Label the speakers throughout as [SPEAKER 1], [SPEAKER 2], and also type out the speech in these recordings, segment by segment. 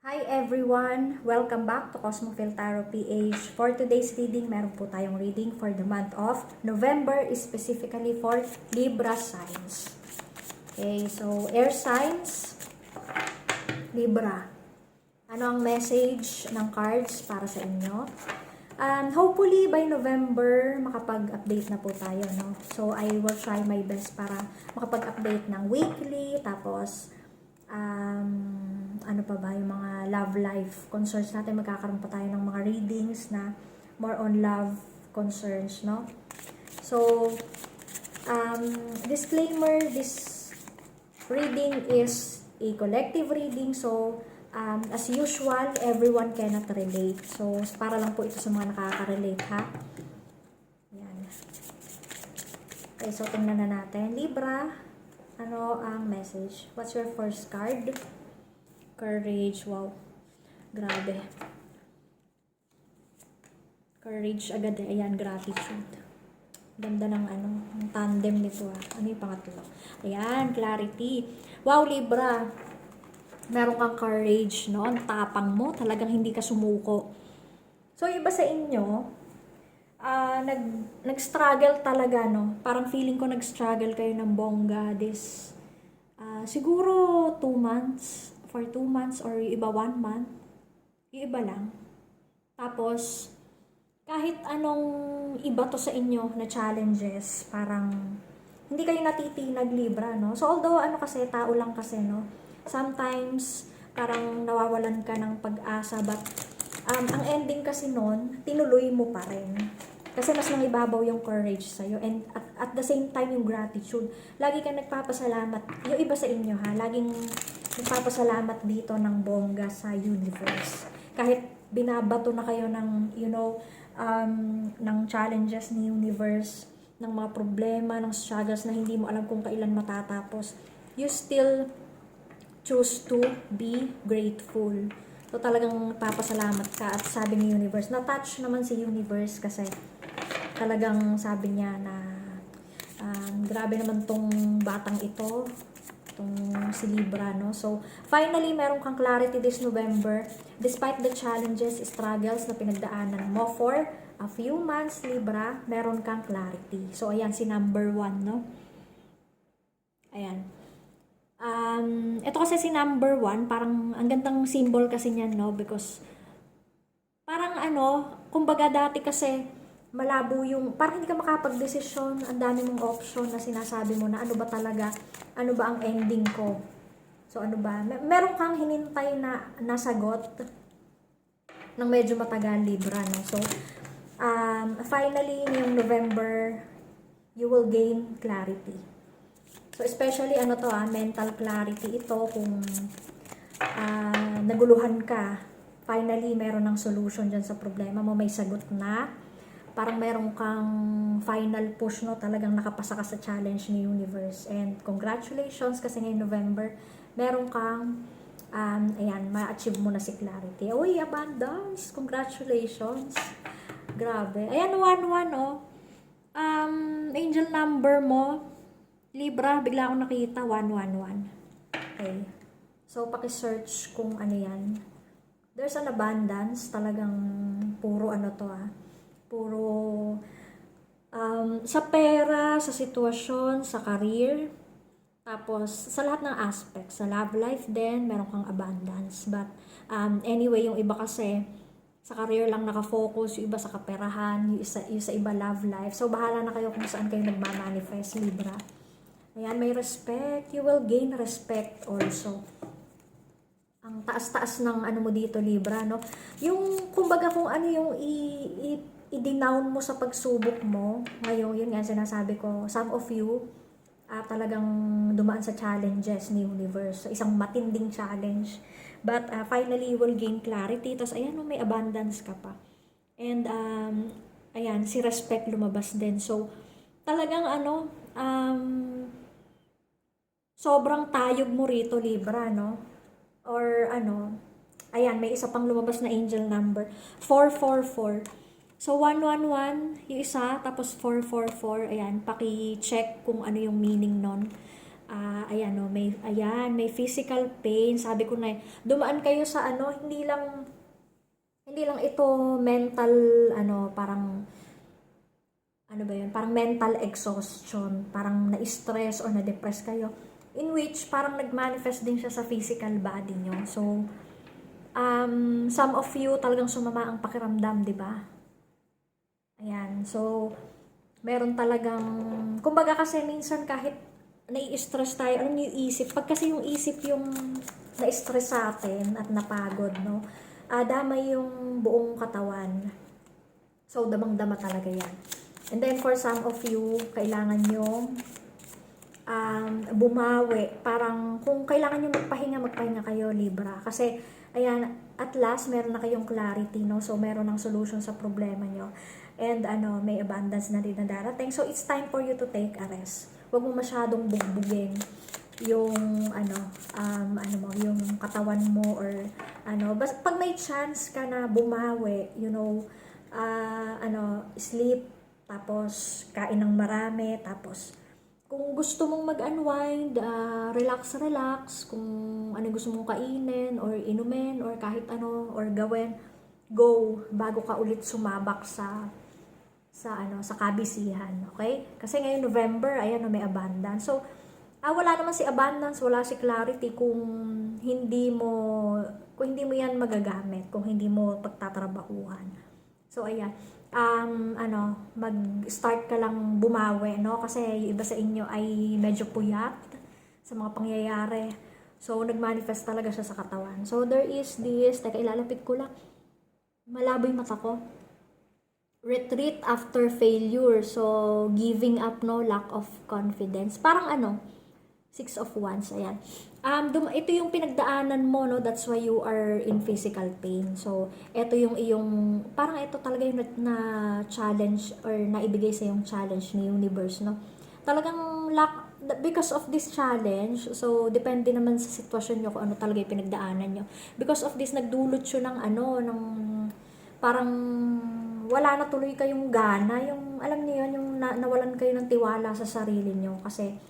[SPEAKER 1] Hi everyone! Welcome back to Cosmophil Tarot PH. For today's reading, meron po tayong reading for the month of November, specifically for Libra signs. Okay, so air signs, Libra. Ano ang message ng cards para sa inyo? Hopefully by November, makapag-update na po tayo, no? So I will try my best para makapag-update ng weekly, tapos ano pa ba, yung mga love life concerns natin, magkakaroon pa tayo ng mga readings na more on love concerns, no? So, disclaimer, this reading is a collective reading, so, as usual, everyone cannot relate. So, para lang po ito sa mga nakaka-relate, ha? Yan. Okay, so, tingnan na natin. Libra, ano ang message? What's your first card? Courage. Wow. Grabe. Courage agad eh. Ayan, gratitude. Ganda ng ng tandem nito ah. Ano yung pangatlo? Ayan, clarity. Wow, Libra. Meron kang courage, no? Ang tapang mo. Talagang hindi ka sumuko. So, iba sa inyo, nag-struggle talaga, no? Parang feeling ko nag-struggle kayo ng bongga this, siguro 2 months, for 2 months or yung iba 1 month, yung iba lang. Tapos, kahit anong iba to sa inyo na challenges, parang hindi kayo natitinag, Libra, no? So, although kasi, tao lang kasi, no? Sometimes, parang nawawalan ka ng pag-asa, but ang ending kasi nun, tinuloy mo pa rin. Kasi mas nangibabaw yung courage sa'yo. And at the same time, yung gratitude. Lagi kang nagpapasalamat. Yung iba sa inyo, ha? Laging nagpapasalamat dito ng bongga sa universe. Kahit binabato na kayo ng, ng challenges ni universe, ng mga problema, ng struggles na hindi mo alam kung kailan matatapos, you still choose to be grateful. So, talagang papasalamat ka at sabi ni universe, na-touch naman si universe kasi talagang sabi niya na grabe naman tong batang ito, itong si Libra, no? So, finally, meron kang clarity this November despite the challenges, struggles na pinagdaanan mo for a few months, Libra, meron kang clarity. So, ayan, si number 1, no? Ayan. Ito kasi si number 1, parang ang gandang symbol kasi niyan, no? Because parang kumbaga dati kasi malabo yung, parang hindi ka makapag-desisyon, ang dami mong option na sinasabi mo na ano ba talaga, ano ba ang ending ko. So ano ba, meron kang hinintay na nasagot ng medyo matagal, Libra, no? So, finally, ngayong November, you will gain clarity. So, especially, mental clarity ito, kung naguluhan ka, finally, meron ng solution dyan sa problema mo, may sagot na, parang meron kang final push, no? Talagang nakapasa ka sa challenge ni universe. And congratulations, kasi ngayong November, meron kang, ayan, ma-achieve mo na si clarity. Uy, abundance! Congratulations! Grabe. Ayan, 1-1, oh. Angel number mo, Libra, bigla akong nakita, 111. Okay. So, paki-search kung ano yan. There's an abundance, talagang puro puro sa pera, sa sitwasyon, sa career, tapos sa lahat ng aspects, sa love life din, meron kang abundance. But anyway, yung iba kasi sa career lang nakafocus, yung iba sa kaperahan, yung sa iba love life. So bahala na kayo kung saan kayo nagmamanifest, Libra. Ayan, may respect. You will gain respect also. Ang taas-taas ng mo dito, Libra, no? Yung, kumbaga, kung ano yung i-denown mo sa pagsubok mo, ngayon, yun nga sinasabi ko, some of you, talagang dumaan sa challenges ni universe, isang matinding challenge. But, finally, you will gain clarity. Tapos, ayan, may abundance ka pa. And, ayan, si respect lumabas din. So, talagang, sobrang tayog mo rito, Libra, no? Or ayan, may isa pang lumabas na angel number, 444. So 111 yung isa, tapos 444, ayan, paki-check kung ano yung meaning nun. Ayan, no, may physical pain. Sabi ko na, dumaan kayo sa ano, hindi lang ito mental, parang, ano ba yun, parang mental exhaustion, parang na-stress or na-depress kayo, in which parang nag-manifest din siya sa physical body nyo. So, some of you talagang sumama ang pakiramdam, di ba? Ayan, so, meron talagang, kumbaga kasi minsan kahit nai-stress tayo, alam niyo yung isip, pag kasi yung isip yung na-stress sa atin at napagod, no? Damay yung buong katawan. So, damang-dama talaga yan. And then, for some of you, kailangan yung bumawi. Parang, kung kailangan nyo magpahinga kayo, Libra. Kasi, ayan, at last, meron na kayong clarity, no? So, meron ng solution sa problema nyo. And, may abundance na rin na darating. So, it's time for you to take a rest. Huwag mo masyadong bugbugin yung, yung katawan mo or, pag may chance ka na bumawi, sleep, tapos, kain ng marami, tapos, kung gusto mong mag-unwind, relax, kung ano gusto mong kainin, or inumin, or kahit ano, or gawin, go, bago ka ulit sumabak sa kabisihan, okay? Kasi ngayon November, ayan, may abundance. So, wala naman si abundance, wala si clarity kung hindi mo yan magagamit, kung hindi mo pagtatrabahuhan. So, ayan, mag-start ka lang bumawi, no? Kasi yung iba sa inyo ay medyo puyat sa mga pangyayari. So, nag-manifest talaga siya sa katawan. So, there is this, teka, ilalapit ko lang. Malabo yung mata ko. Retreat after failure. So, giving up, no? Lack of confidence. Parang Six of Wands, ayan. Ito yung pinagdaanan mo, no? That's why you are in physical pain. So, ito yung iyong, parang ito talaga yung na challenge or naibigay sa yung challenge ni universe, no? Talagang because of this challenge, so, depende naman sa sitwasyon nyo kung ano talaga yung pinagdaanan nyo. Because of this, nagdulot siya ng parang wala na tuloy kayong gana, yung, alam niyo yun, yung nawalan kayo ng tiwala sa sarili nyo. Kasi,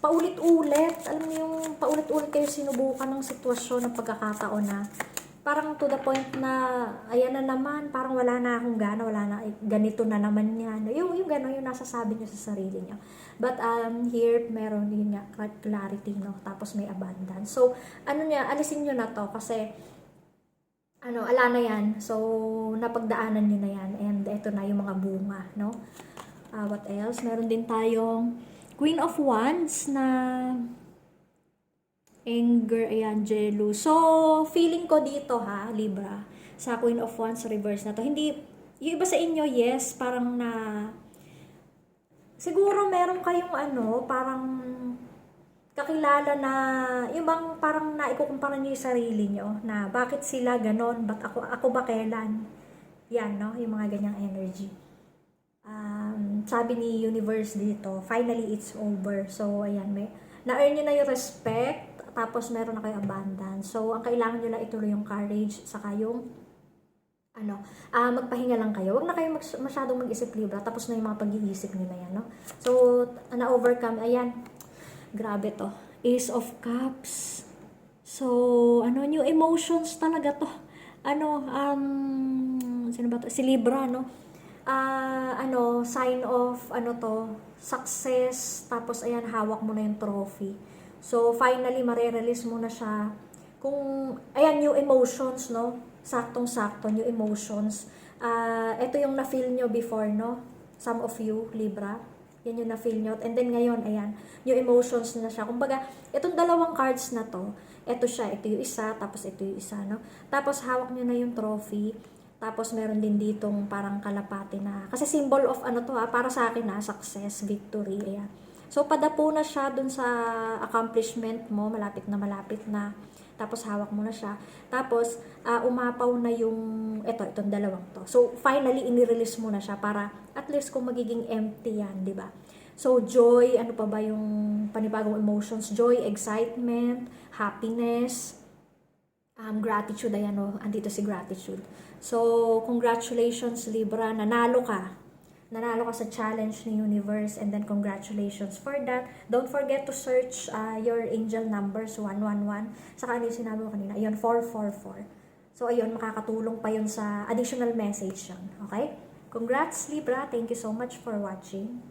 [SPEAKER 1] paulit-ulit, alam niyo yung paulit-ulit kayo sinubukan ng sitwasyon ng pagkakataon na parang to the point na ayan na naman, parang wala na akong gana, wala na, ganito na naman yan. Yung gano'n, yung nasasabi nyo sa sarili nyo. But here, meron din nga clarity, no? Tapos may abundance. So, alisin nyo na to kasi ala na yan. So, napagdaanan nyo na yan. And ito na yung mga bunga, no? What else? Meron din tayong Queen of Wands na anger, ayan, jealous. So, feeling ko dito Libra, sa Queen of Wands reverse na to. Hindi, yung iba sa inyo, yes, parang siguro meron kayong parang kakilala na, yung bang parang naikukumpara niyo yung sarili niyo, na bakit sila ganon, ba't ako ba kailan? Yan, no? Yung mga ganyang energy. Sabi ni universe dito, finally it's over. So, ayan, na-earn nyo na yung respect, tapos meron na kayo abundance. So, ang kailangan nyo lang ituloy yung courage, saka yung magpahinga lang kayo. Huwag na kayo masyadong mag-isip, Libra, tapos na yung mga pag-iisip nyo na yan, no? So, na-overcome, ayan, grabe to. Ace of Cups. So, new emotions talaga to. Sino ba to? Si Libra, no? Sign of, success. Tapos, ayan, hawak mo na yung trophy. So, finally, marerelease mo na siya. Ayan, new emotions, no? Saktong-sakto, new emotions. Ito yung na-feel nyo before, no? Some of you, Libra. Yan yung na-feel nyo. And then ngayon, ayan, new emotions na siya. Kumbaga, itong dalawang cards na to, ito siya, ito yung isa, tapos ito yung isa, no? Tapos hawak nyo na yung trophy. Tapos meron din ditong parang kalapati na, kasi symbol of para sa akin success, victory, ayan. So, padapo na siya dun sa accomplishment mo, malapit na. Tapos, hawak mo na siya. Tapos, umapaw na yung, itong dalawang to. So, finally, inirelease mo na siya para at least kung magiging empty yan, di ba? So, joy, ano pa ba yung panibagong emotions? Joy, excitement, happiness, gratitude, ayan andito si gratitude. So, congratulations, Libra, nanalo ka nanalo ka sa challenge ni universe, and then congratulations for that. Don't forget to search your angel numbers 111. Saka ano yung sinabi ko kanina? Ayun, 444. So ayun, makakatulong pa yun sa additional message yun. Okay? Congrats Libra. Thank you so much for watching.